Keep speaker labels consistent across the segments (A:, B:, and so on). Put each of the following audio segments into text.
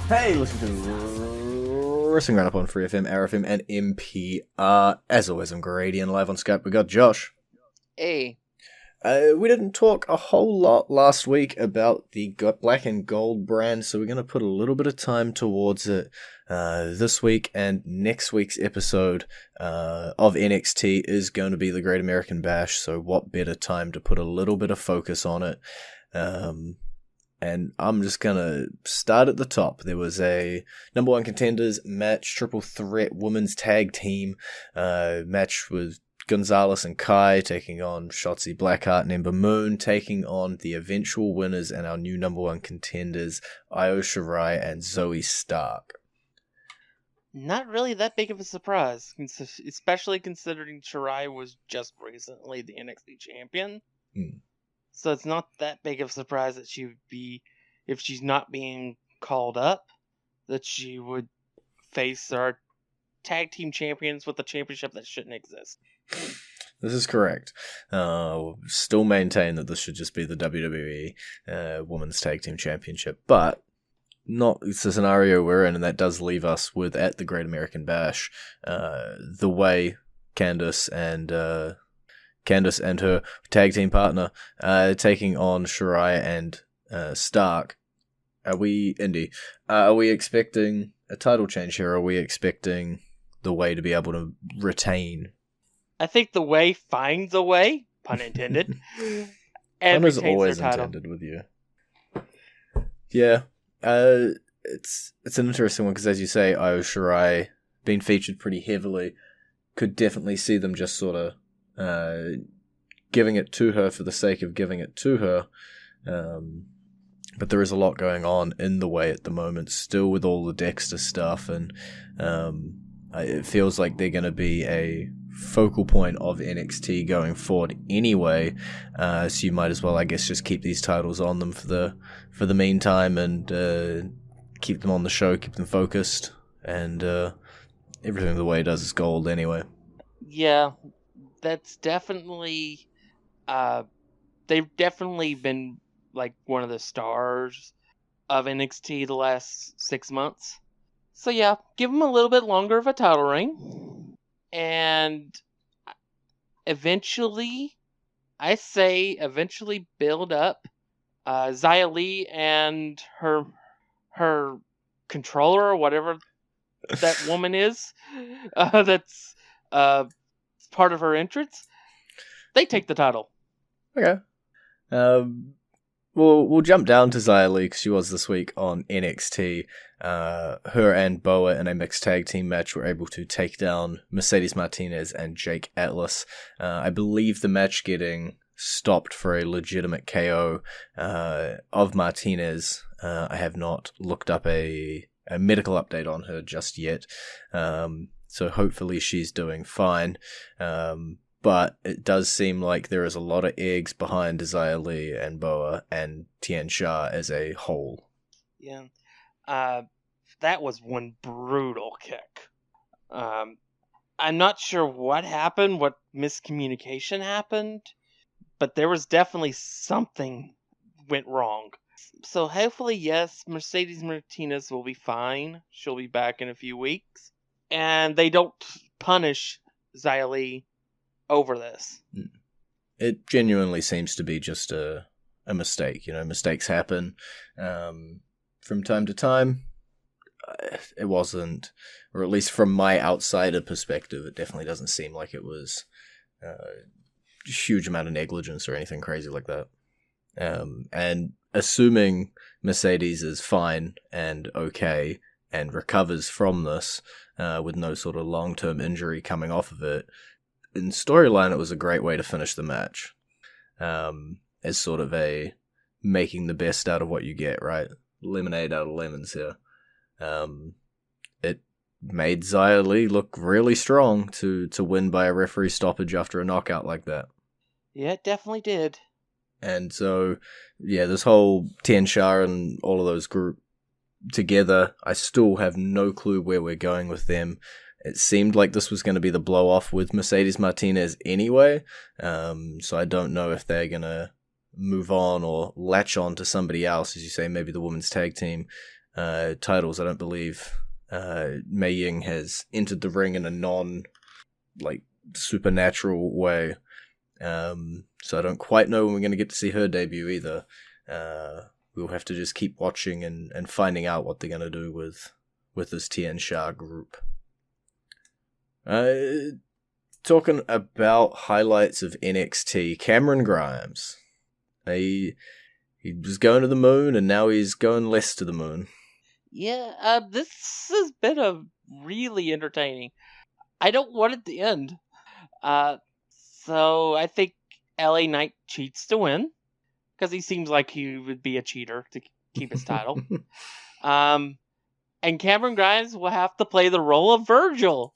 A: Hey, listen to Wrestling Roundup on FreeFM, ArrowFM, and MPR. As always, I'm Grady, and live on Skype we got Josh.
B: Hey.
A: We didn't talk a whole lot last week about the Black and Gold brand, so we're going to put a little bit of time towards it this week, and next week's episode of NXT is going to be the Great American Bash, so what better time to put a little bit of focus on it. And I'm just going to start at the top. There was a number one contenders match, triple threat women's tag team match with Gonzalez and Kai taking on Shotzi Blackheart and Ember Moon, taking on the eventual winners and our new number one contenders, Io Shirai and Zoe Stark.
B: Not really that big of a surprise, especially considering Shirai was just recently the NXT champion. So it's not that big of a surprise that she would be, if she's not being called up, that she would face our tag team champions with a championship that shouldn't exist.
A: This is correct. Still maintain that this should just be the WWE Women's Tag Team Championship, but it's a scenario we're in, and that does leave us with, at the Great American Bash, the way Candice and her tag team partner taking on Shirai and Stark. Are we expecting a title change here? Are we expecting the way to be able to retain?
B: I think the way finds a way, pun intended, and
A: Pun is
B: retains
A: always
B: their title.
A: intended with you. Yeah, it's an interesting one because, as you say, Io Shirai being featured pretty heavily, could definitely see them just sort of giving it to her for the sake of giving it to her. But there is a lot going on in the way at the moment, still with all the Dexter stuff, and it feels like they're going to be a focal point of NXT going forward anyway. So you might as well, I guess, just keep these titles on them for the meantime, and keep them on the show, keep them focused, and everything the way does is gold anyway.
B: Yeah, that's definitely they've definitely been like one of the stars of NXT the last 6 months. So yeah, give them a little bit longer of a title reign, and eventually build up Xia Li and her controller, or whatever that woman is, that's part of her entrance. They take the title.
A: Okay. We'll jump down to Xia Li because she was this week on NXT. Her and Boa in a mixed tag team match were able to take down Mercedes Martinez and Jake Atlas. I believe the match getting stopped for a legitimate KO of Martinez. I have not looked up a medical update on her just yet. So hopefully she's doing fine. But it does seem like there is a lot of eggs behind Xia Li and Boa and Tian Sha as a whole.
B: Yeah. That was one brutal kick. I'm not sure what happened, what miscommunication happened, but there was definitely something went wrong. So hopefully, yes, Mercedes Martinez will be fine. She'll be back in a few weeks. And they don't punish Xia Li over this.
A: It genuinely seems to be just a mistake. You know, mistakes happen from time to time. It wasn't, or at least from my outsider perspective, it definitely doesn't seem like it was a huge amount of negligence or anything crazy like that. And assuming Mercedes is fine and okay and recovers from this with no sort of long-term injury coming off of it, in storyline, it was a great way to finish the match. As sort of a making the best out of what you get, right? Lemonade out of lemons here. It made Xia Li look really strong to win by a referee stoppage after a knockout like that.
B: Yeah, it definitely did.
A: And so, yeah, this whole Tian Sha and all of those group together, I still have no clue where we're going with them. It seemed like this was going to be the blow-off with Mercedes Martinez anyway, so I don't know if they're going to move on or latch on to somebody else, as you say, maybe the women's tag team. titles. I don't believe Mei Ying has entered the ring in a supernatural way. So I don't quite know when we're going to get to see her debut either. We'll have to just keep watching and finding out what they're going to do with this Tian Sha group. Talking about highlights of NXT, Cameron Grimes. He was going to the moon, and now he's going less to the moon.
B: Yeah, this has been a really entertaining. I don't want it to end. So I think LA Knight cheats to win, because he seems like he would be a cheater to keep his title. And Cameron Grimes will have to play the role of Virgil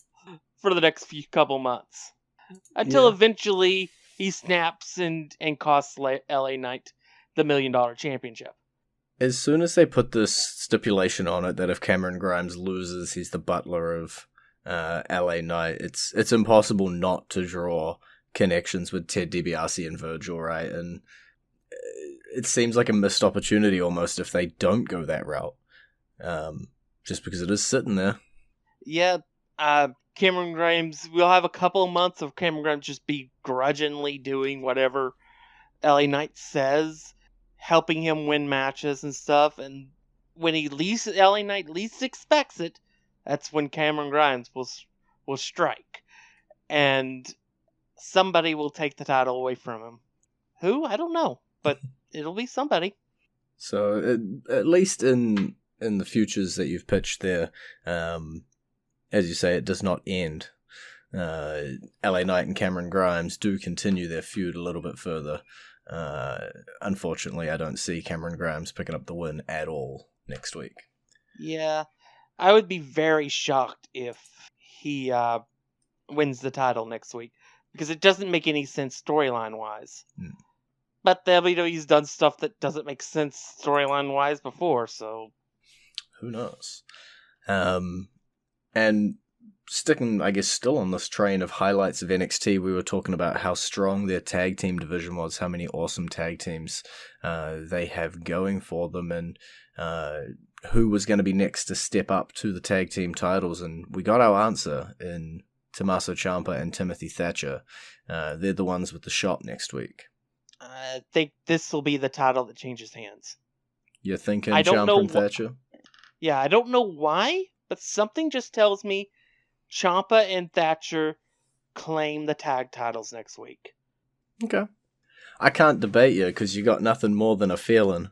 B: for the next couple months. Until eventually he snaps and costs LA Knight the $1 million championship.
A: As soon as they put this stipulation on it that if Cameron Grimes loses, he's the butler of LA Knight, it's impossible not to draw connections with Ted DiBiase and Virgil, right? And it seems like a missed opportunity almost if they don't go that route. Just because it is sitting there.
B: Yeah, Cameron Grimes, we'll have a couple of months of Cameron Grimes just begrudgingly doing whatever LA Knight says, helping him win matches and stuff, and when LA Knight least expects it, that's when Cameron Grimes will strike. And somebody will take the title away from him. Who? I don't know, but it'll be somebody.
A: So, at least in the futures that you've pitched there, as you say, it does not end. LA Knight and Cameron Grimes do continue their feud a little bit further. Unfortunately, I don't see Cameron Grimes picking up the win at all next week.
B: Yeah, I would be very shocked if he wins the title next week, because it doesn't make any sense storyline-wise. But WWE's done stuff that doesn't make sense storyline-wise before, so...
A: Who knows? And sticking, I guess, still on this train of highlights of NXT, we were talking about how strong their tag team division was, how many awesome tag teams they have going for them, and who was going to be next to step up to the tag team titles. And we got our answer in Tommaso Ciampa and Timothy Thatcher. They're the ones with the shot next week.
B: I think this will be the title that changes hands.
A: You're thinking Ciampa and Thatcher?
B: Yeah, I don't know why, but something just tells me Ciampa and Thatcher claim the tag titles next week.
A: Okay. I can't debate you because you got nothing more than a feeling.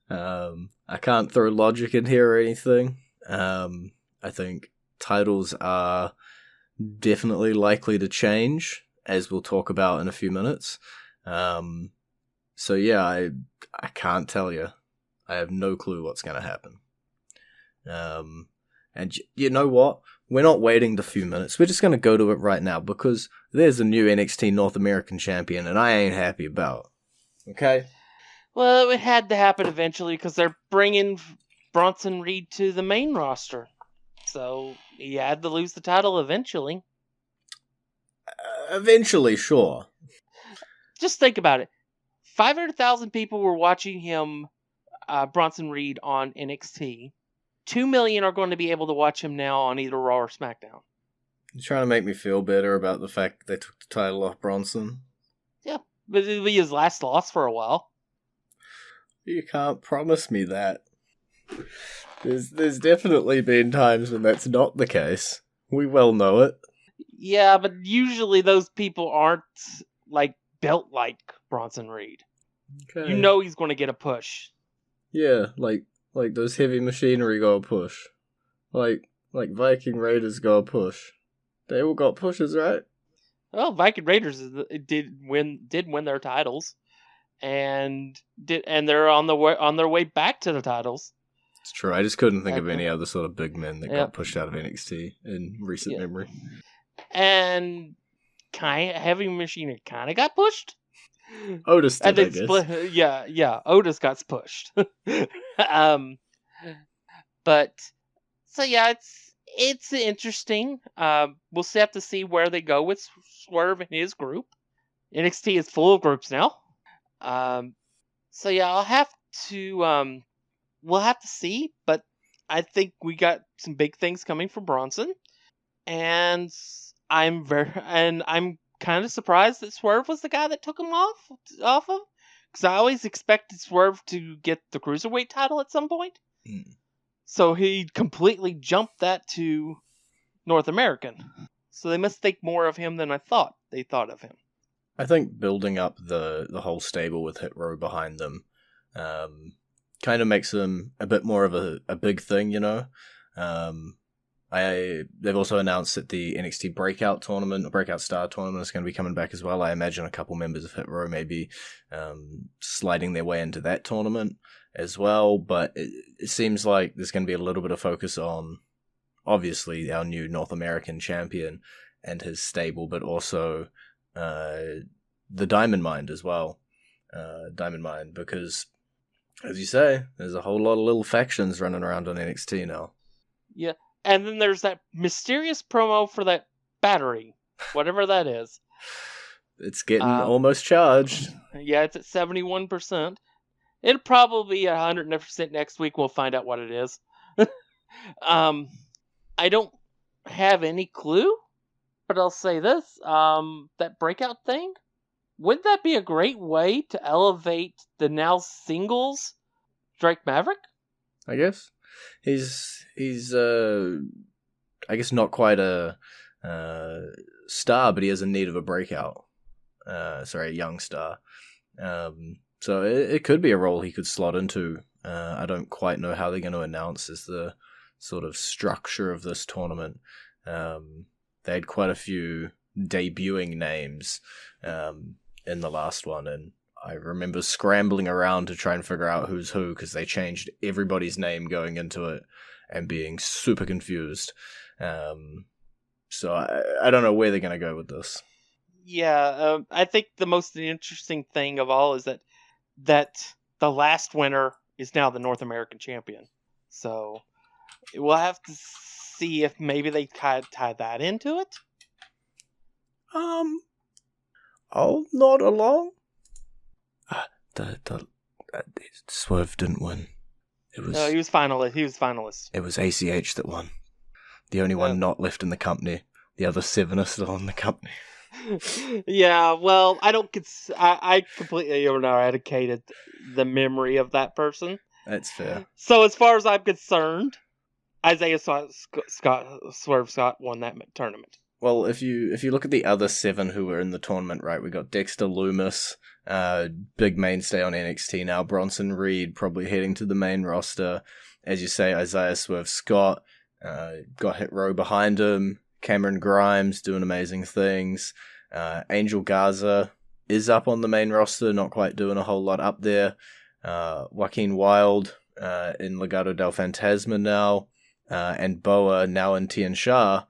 A: I can't throw logic in here or anything. I think titles are definitely likely to change, as we'll talk about in a few minutes. So yeah, I can't tell you. I have no clue what's going to happen. And you know what? We're not waiting the few minutes. We're just going to go to it right now, because there's a new NXT North American champion, and I ain't happy about. Okay?
B: Well, it had to happen eventually, because they're bringing Bronson Reed to the main roster. So he had to lose the title eventually.
A: Eventually, sure.
B: Just think about it. 500,000 people were watching him, Bronson Reed, on NXT. 2 million are going to be able to watch him now on either Raw or SmackDown.
A: You're trying to make me feel better about the fact that they took the title off Bronson?
B: Yeah, but it'll be his last loss for a while.
A: You can't promise me that. There's definitely been times when that's not the case. We well know it.
B: Yeah, but usually those people aren't built like Bronson Reed. Okay. You know he's going to get a push.
A: Yeah, like those heavy machinery got a push. Like Viking Raiders got a push. They all got pushes, right?
B: Well, Viking Raiders did win their titles, and they're on their way back to the titles.
A: It's true. I just couldn't think of any other sort of big men that got pushed out of NXT in recent memory.
B: And Heavy Machinery kind of got pushed.
A: Otis did, I guess.
B: Yeah, Otis got pushed. But so yeah, it's interesting. We'll have to see where they go with Swerve and his group. NXT is full of groups now. So yeah, I'll have to we'll have to see, but I think we got some big things coming from Bronson, and I'm kind of surprised that Swerve was the guy that took him off of, because I always expected Swerve to get the cruiserweight title at some point. So he completely jumped that to North American. So they must think more of him than I thought they thought of him.
A: I think building up the whole stable with Hit Row behind them kind of makes them a bit more of a big thing, you know? They've also announced that the NXT Breakout Star Tournament is going to be coming back as well. I imagine a couple members of Hit Row may be sliding their way into that tournament as well, but it seems like there's going to be a little bit of focus on, obviously, our new North American champion and his stable, but also the Diamond Mine as well. Diamond Mine, because, as you say, there's a whole lot of little factions running around on NXT now.
B: Yeah, and then there's that mysterious promo for that battery, whatever that is.
A: It's getting almost charged.
B: Yeah, it's at 71%. It'll probably be 100% next week. We'll find out what it is. I don't have any clue, but I'll say this. That breakout thing, wouldn't that be a great way to elevate the now singles Drake Maverick?
A: I guess. He's I guess not quite a star, but he is in need of a breakout. A young star. So it could be a role he could slot into. I don't quite know how they're going to announce as the sort of structure of this tournament. They had quite a few debuting names in the last one, and I remember scrambling around to try and figure out who's who, because they changed everybody's name going into it and being super confused. So I don't know where they're going to go with this.
B: Yeah, I think the most interesting thing of all is that the last winner is now the North American champion. So we'll have to see if maybe they tie that into it.
A: I'll nod along. Swerve didn't win.
B: No, he was finalist.
A: It was ACH that won. The only one not left in the company. The other 7 are still in the company.
B: Yeah, well, I completely eradicated the memory of that person.
A: That's fair.
B: So as far as I'm concerned, Isiah Swerve Scott won that tournament.
A: Well, if you look at the other 7 who were in the tournament, right, we got Dexter Loomis, big mainstay on NXT now, Bronson Reed probably heading to the main roster. As you say, Isiah Swerve Scott got Hit Row behind him, Cameron Grimes doing amazing things, Angel Garza is up on the main roster, not quite doing a whole lot up there, Joaquin Wilde in Legado del Fantasma now, and Boa now in Tian Sha.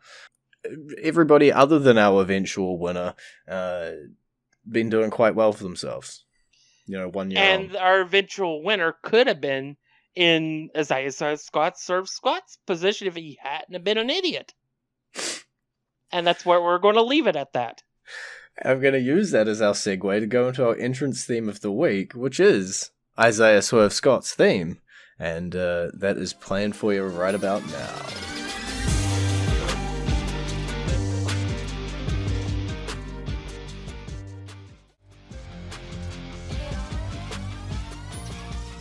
A: Everybody other than our eventual winner been doing quite well for themselves. 1 year
B: and
A: on.
B: Our eventual winner could have been in Isiah Swerve Scott's position if he hadn't have been an idiot. And that's where we're going to leave it at that.
A: I'm going to use that as our segue to go into our entrance theme of the week, which is Isiah Swerve Scott's theme. And that is playing for you right about now.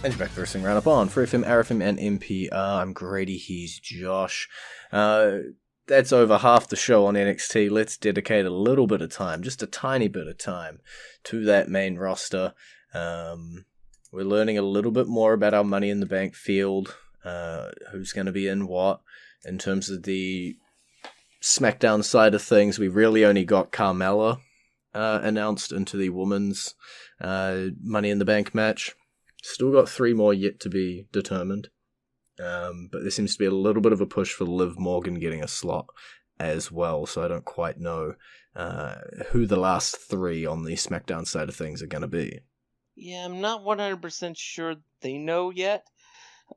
A: And you're back to Wrestling Roundup on FreeFM, ArrowFM, and NPR. I'm Grady, he's Josh. That's over half the show on NXT. Let's dedicate a little bit of time, just a tiny bit of time, to that main roster. We're learning a little bit more about our Money in the Bank field, who's going to be in what. In terms of the SmackDown side of things, we really only got Carmella announced into the women's Money in the Bank match. Still got 3 more yet to be determined. But there seems to be a little bit of a push for Liv Morgan getting a slot as well, so I don't quite know who the last 3 on the SmackDown side of things are going to be.
B: Yeah, I'm not 100% sure they know yet.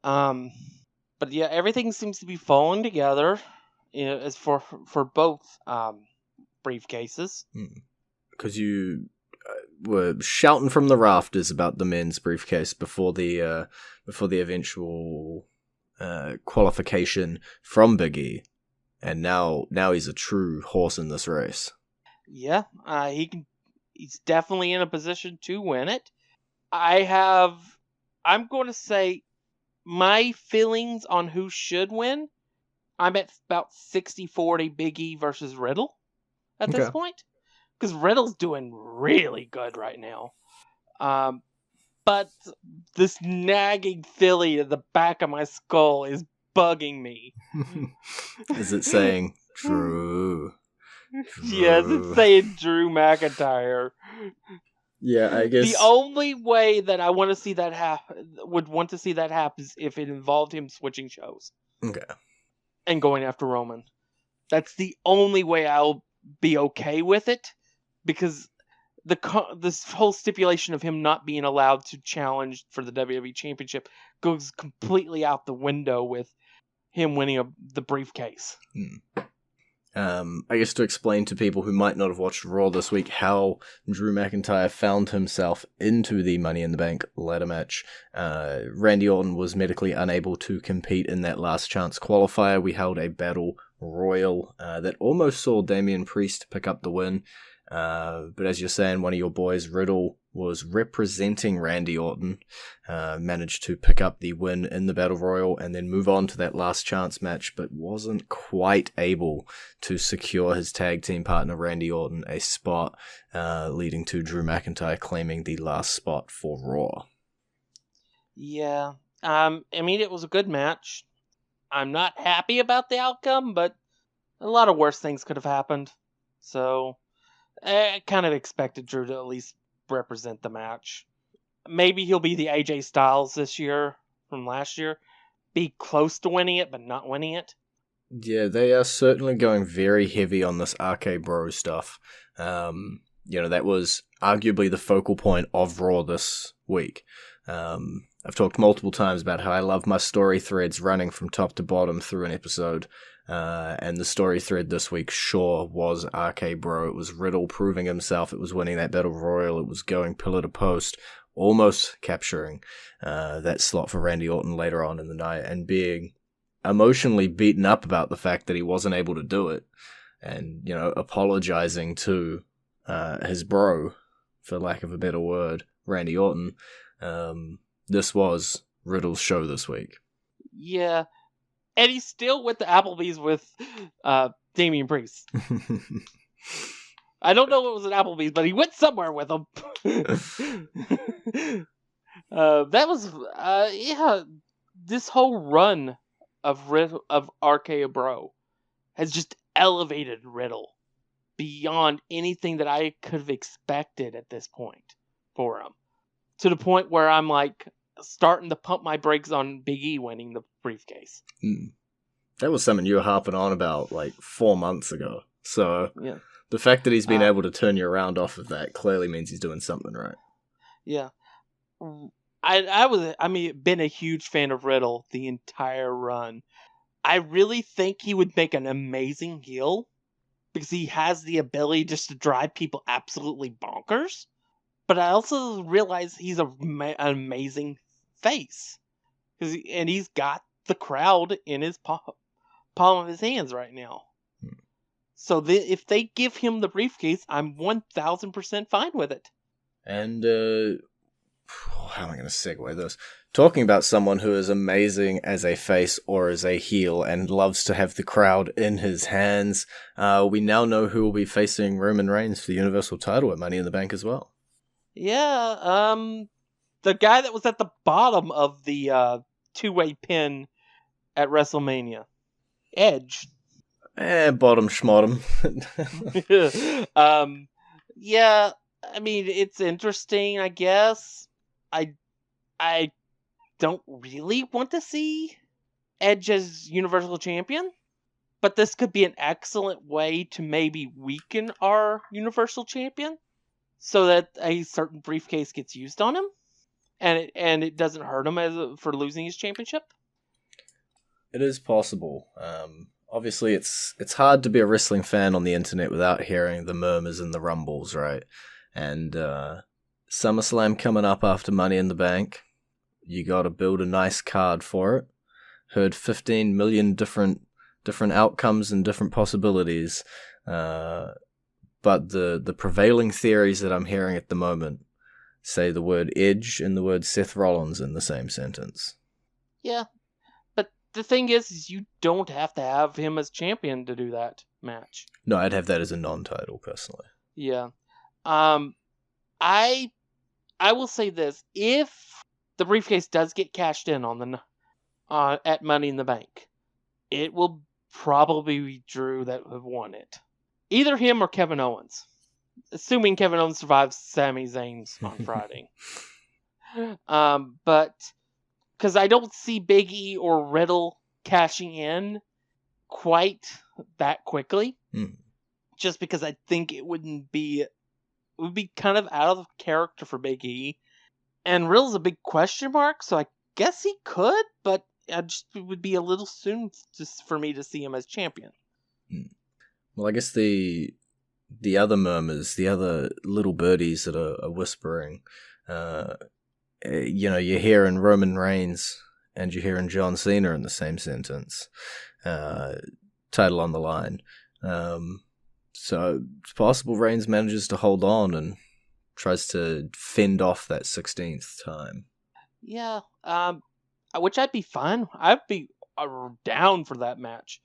B: But yeah, everything seems to be falling together as for both briefcases.
A: Because were shouting from the rafters about the men's briefcase before the eventual qualification from Big E, and now he's a true horse in this race.
B: Yeah, he's definitely in a position to win it. I'm going to say my feelings on who should win. I'm at about 60-40 Big E versus Riddle at this point. Because Riddle's doing really good right now. But this nagging Philly in the back of my skull is bugging me.
A: Is it saying Drew?
B: Yes, it's saying Drew McIntyre.
A: Yeah, I guess
B: the only way that I want to see that happen is if it involved him switching shows.
A: Okay.
B: And going after Roman. That's the only way I'll be okay with it, because this whole stipulation of him not being allowed to challenge for the WWE Championship goes completely out the window with him winning the briefcase.
A: I guess to explain to people who might not have watched Raw this week how Drew McIntyre found himself into the Money in the Bank ladder match. Randy Orton was medically unable to compete in that last chance qualifier. We held a battle royal that almost saw Damian Priest pick up the win. But as you're saying, one of your boys, Riddle, was representing Randy Orton, managed to pick up the win in the Battle Royal and then move on to that last chance match, but wasn't quite able to secure his tag team partner, Randy Orton, a spot, leading to Drew McIntyre claiming the last spot for Raw.
B: Yeah. I mean, it was a good match. I'm not happy about the outcome, but a lot of worse things could have happened. So I kind of expected Drew to at least represent the match. Maybe he'll be the AJ Styles this year from last year. Be close to winning it, but not winning it.
A: Yeah, they are certainly going very heavy on this RK Bro stuff. That was arguably the focal point of Raw this week. I've talked multiple times about how I love my story threads running from top to bottom through an episode. And the story thread this week sure was RK Bro. It was Riddle proving himself. It was winning that Battle Royal. It was going pillar to post, almost capturing that slot for Randy Orton later on in the night, and being emotionally beaten up about the fact that he wasn't able to do it, and apologizing to his bro, for lack of a better word, Randy Orton. This was Riddle's show this week.
B: Yeah. And he's still with the Applebee's with Damian Priest. I don't know what was at Applebee's, but he went somewhere with him. That was, this whole run of RK Bro has just elevated Riddle beyond anything that I could have expected at this point for him. To the point where I'm like starting to pump my brakes on Big E winning the briefcase.
A: That was something you were harping on about like 4 months ago. So
B: yeah.
A: The fact that he's been able to turn you around off of that clearly means he's doing something right.
B: Yeah. Been a huge fan of Riddle the entire run. I really think he would make an amazing heel because he has the ability just to drive people absolutely bonkers. But I also realize he's an amazing face. And he's got the crowd in his palm of his hands right now. So if they give him the briefcase, I'm 1,000% fine with it.
A: And, how am I going to segue this? Talking about someone who is amazing as a face or as a heel and loves to have the crowd in his hands, we now know who will be facing Roman Reigns for the Universal title at Money in the Bank as well.
B: Yeah, the guy that was at the bottom of the two-way pin at WrestleMania. Edge.
A: Bottom schmottom.
B: Yeah, I mean, it's interesting, I guess. I don't really want to see Edge as Universal Champion, but this could be an excellent way to maybe weaken our Universal Champion so that a certain briefcase gets used on him, and it doesn't hurt him for losing his championship.
A: It is possible. Obviously, it's hard to be a wrestling fan on the internet without hearing the murmurs and the rumbles, right? And SummerSlam coming up after Money in the Bank. You got to build a nice card for it. Heard 15 million different outcomes and different possibilities. But the prevailing theories that I'm hearing at the moment say the word Edge and the word Seth Rollins in the same sentence.
B: Yeah, but the thing is you don't have to have him as champion to do that match.
A: No, I'd have that as a non-title, personally.
B: Yeah. I will say this. If the briefcase does get cashed in on the at Money in the Bank, it will probably be Drew that have won it. Either him or Kevin Owens. Assuming Kevin Owens survives Sami Zayn's on Friday. But because I don't see Big E or Riddle cashing in quite that quickly. Just because I think it would be kind of out of character for Big E. And Riddle's a big question mark, so I guess he could, but it would be a little soon just for me to see him as champion.
A: Well, I guess the other murmurs, the other little birdies that are whispering, you're hearing Roman Reigns and you're hearing John Cena in the same sentence, title on the line. So it's possible Reigns manages to hold on and tries to fend off that 16th time.
B: Yeah, which I'd be fine. I'd be down for that match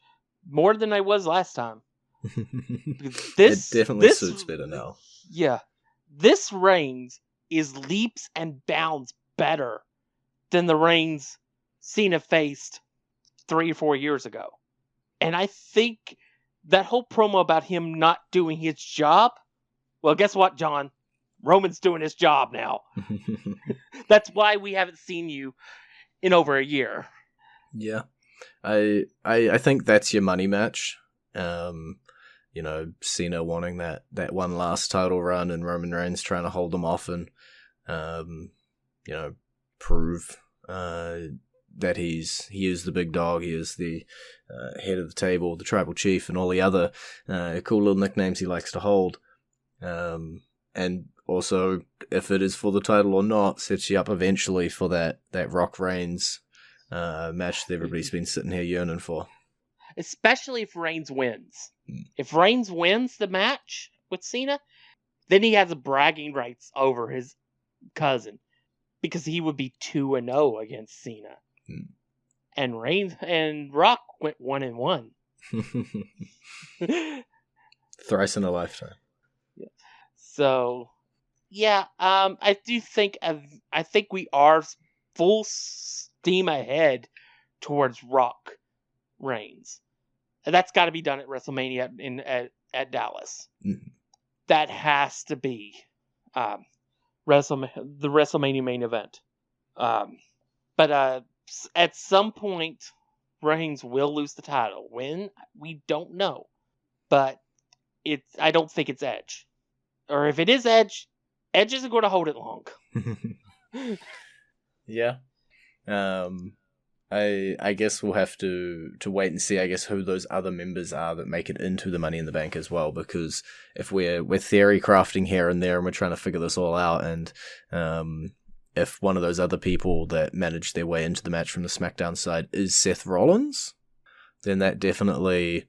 B: more than I was last time.
A: It definitely suits better now.
B: Yeah, this Reigns is leaps and bounds better than the Reigns Cena faced 3 or 4 years ago. And I think that whole promo about him not doing his job, well, guess what, John? Roman's doing his job now. That's why we haven't seen you in over a year.
A: Yeah. I think that's your money match. Cena wanting that one last title run and Roman Reigns trying to hold him off and, prove that he is the big dog, he is the head of the table, the tribal chief, and all the other cool little nicknames he likes to hold. And also, if it is for the title or not, sets you up eventually for that Rock Reigns match that everybody's been sitting here yearning for.
B: Especially if Reigns wins. If Reigns wins the match with Cena, then he has bragging rights over his cousin. Because he would be 2-0 against Cena. And Reigns and Rock went 1-1.
A: Thrice in a lifetime.
B: Yeah. So, yeah, I do think we are full steam ahead towards Rock Reigns. And that's got to be done at WrestleMania at Dallas.
A: Mm-hmm.
B: That has to be the WrestleMania main event. But at some point, Reigns will lose the title. When? We don't know. But I don't think it's Edge. Or if it is Edge isn't going to hold it long.
A: Yeah. I guess we'll have to wait and see, I guess, who those other members are that make it into the Money in the Bank as well, because if we're theory crafting here and there and we're trying to figure this all out, and if one of those other people that managed their way into the match from the SmackDown side is Seth Rollins, then that definitely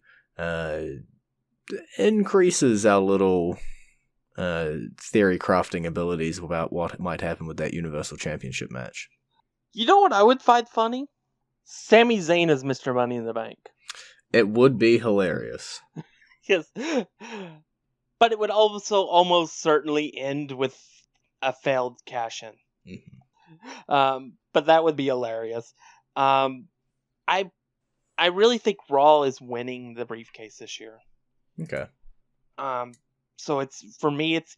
A: increases our little theory crafting abilities about what might happen with that Universal Championship match.
B: You know what I would find funny? Sami Zayn as Mr. Money in the Bank.
A: It would be hilarious.
B: Yes. But it would also almost certainly end with a failed cash-in.
A: Mm-hmm.
B: But that would be hilarious. I really think Raw is winning the briefcase this year.
A: Okay.
B: So it's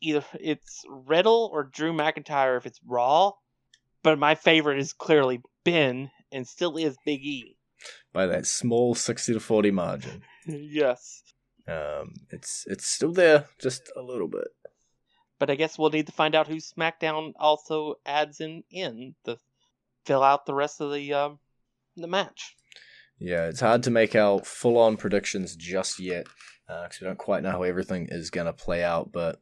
B: either Riddle or Drew McIntyre if it's Raw. But my favorite is clearly Ben, and still is Big E.
A: By that small 60-40 margin.
B: Yes.
A: It's still there, just a little bit.
B: But I guess we'll need to find out who SmackDown also adds in to fill out the rest of the match.
A: Yeah, it's hard to make out full-on predictions just yet, because we don't quite know how everything is going to play out, but,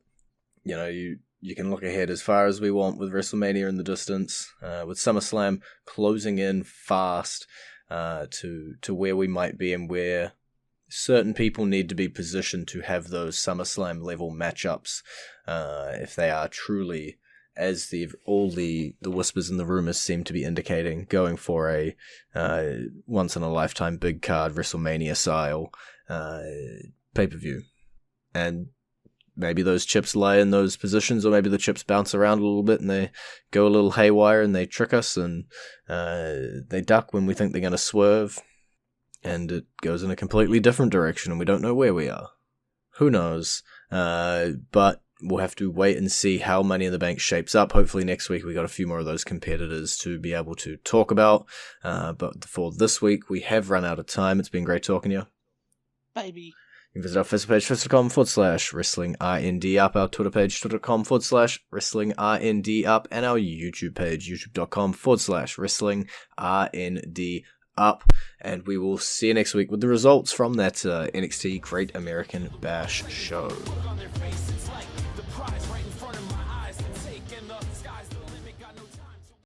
A: you can look ahead as far as we want with WrestleMania in the distance, with SummerSlam closing in fast to where we might be and where certain people need to be positioned to have those SummerSlam level matchups if they are truly, as all the whispers and the rumors seem to be indicating, going for a once in a lifetime big card WrestleMania style pay-per-view. And maybe those chips lie in those positions, or maybe the chips bounce around a little bit and they go a little haywire and they trick us and they duck when we think they're going to swerve, and it goes in a completely different direction and we don't know where we are. Who knows? But we'll have to wait and see how Money in the Bank shapes up. Hopefully next week we got a few more of those competitors to be able to talk about. But for this week, we have run out of time. It's been great talking to you.
B: Baby.
A: You can visit our Facebook page, facebook.com/WrestlingRND up, our Twitter page, twitter.com/WrestlingRND up, and our YouTube page, youtube.com/WrestlingRND up. And we will see you next week with the results from that NXT Great American Bash show.